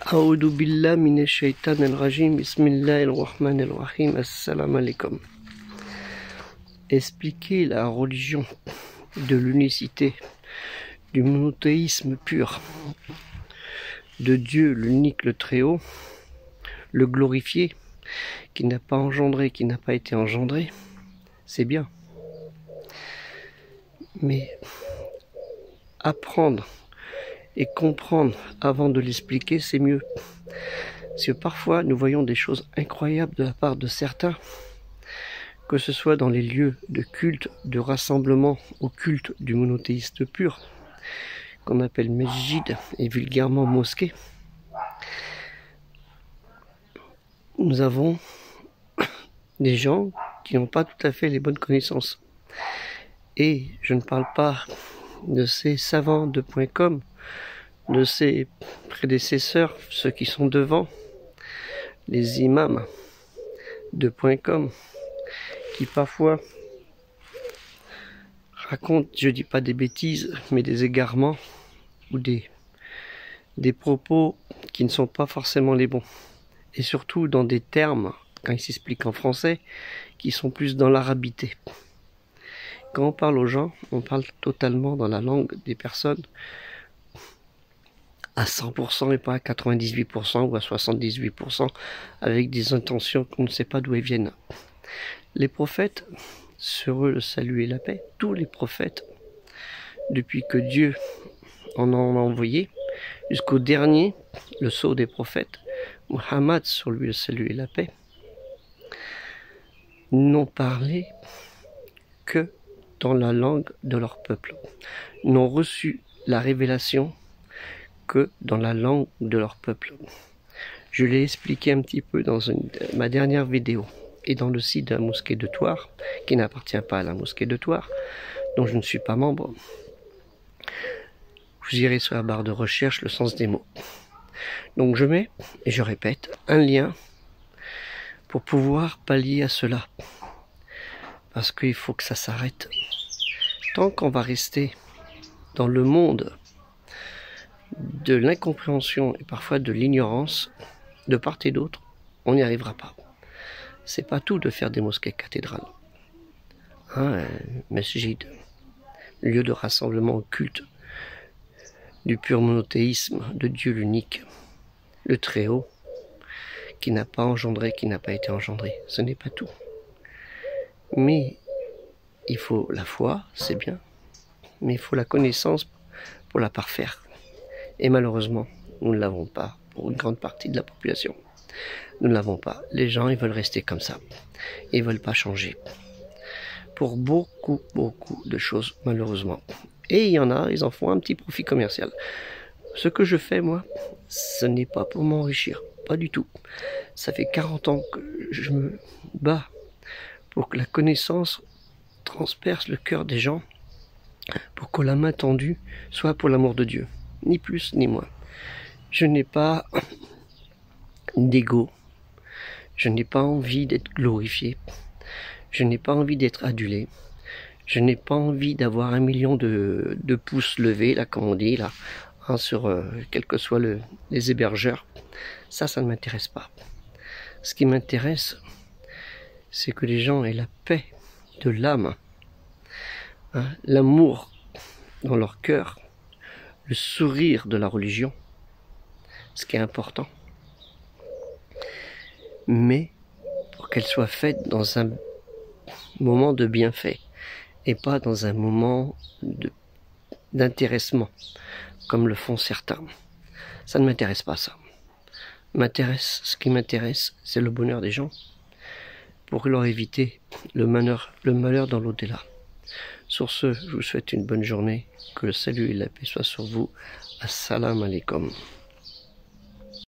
A'oudou billah minash shaitanir rajim, bismillahir rahmanir rahim, assalamu alaikum. Expliquer la religion de l'unicité, du monothéisme pur, de Dieu l'unique, le Très-Haut, le glorifié, qui n'a pas engendré, qui n'a pas été engendré, c'est bien. Mais apprendre et comprendre avant de l'expliquer, c'est mieux. Parce que parfois, nous voyons des choses incroyables de la part de certains, que ce soit dans les lieux de culte, de rassemblement au culte du monothéiste pur, qu'on appelle mesjid et vulgairement mosquée. Nous avons des gens qui n'ont pas tout à fait les bonnes connaissances. Et je ne parle pas de ces savants de .com, de ses prédécesseurs, ceux qui sont devant, les imams de .com, qui parfois racontent, je dis pas des bêtises, mais des égarements ou des propos qui ne sont pas forcément les bons. Et surtout dans des termes, quand ils s'expliquent en français, qui sont plus dans l'arabité. Quand on parle aux gens, on parle totalement dans la langue des personnes à 100% et pas à 98% ou à 78% avec des intentions qu'on ne sait pas d'où elles viennent. Les prophètes, sur eux le salut et la paix, tous les prophètes, depuis que Dieu en a envoyé, jusqu'au dernier, le sceau des prophètes, Muhammad, sur lui le salut et la paix, n'ont parlé que dans la langue de leur peuple, n'ont reçu la révélation que dans la langue de leur peuple. Je l'ai expliqué un petit peu dans ma dernière vidéo et dans le site de la mosquée de Thouars, qui n'appartient pas à la mosquée de Thouars, dont je ne suis pas membre. Vous irez sur la barre de recherche le sens des mots. Donc je mets, et je répète, un lien pour pouvoir pallier à cela. Parce qu'il faut que ça s'arrête. Tant qu'on va rester dans le monde de l'incompréhension et parfois de l'ignorance, de part et d'autre, on n'y arrivera pas. C'est pas tout de faire des mosquées cathédrales. Mesjid, lieu de rassemblement au culte du pur monothéisme de Dieu l'unique, le Très-Haut, qui n'a pas engendré, qui n'a pas été engendré. Ce n'est pas tout. Mais il faut la foi, c'est bien, mais il faut la connaissance pour la parfaire. Et malheureusement, nous ne l'avons pas pour une grande partie de la population. Nous ne l'avons pas. Les gens, ils veulent rester comme ça. Ils ne veulent pas changer. Pour beaucoup de choses, malheureusement. Et il y en a, ils en font un petit profit commercial. Ce que je fais, moi, ce n'est pas pour m'enrichir. Pas du tout. Ça fait 40 ans que je me bats pour que la connaissance transperce le cœur des gens, pour que la main tendue soit pour l'amour de Dieu. Ni plus ni moins. Je n'ai pas d'ego. Je n'ai pas envie d'être glorifié. Je n'ai pas envie d'être adulé. Je n'ai pas envie d'avoir 1 million de pouces levés, là, comme on dit, là, sur quels que soient les hébergeurs. Ça ne m'intéresse pas. Ce qui m'intéresse, c'est que les gens aient la paix de l'âme, l'amour dans leur cœur, le sourire de la religion, ce qui est important, mais pour qu'elle soit faite dans un moment de bienfait et pas dans un moment d'intéressement, comme le font certains. Ça ne m'intéresse pas, ça. Ce qui m'intéresse, c'est le bonheur des gens, pour leur éviter le malheur dans l'au-delà. Sur ce, je vous souhaite une bonne journée, que le salut et la paix soient sur vous. Assalamu alaikum.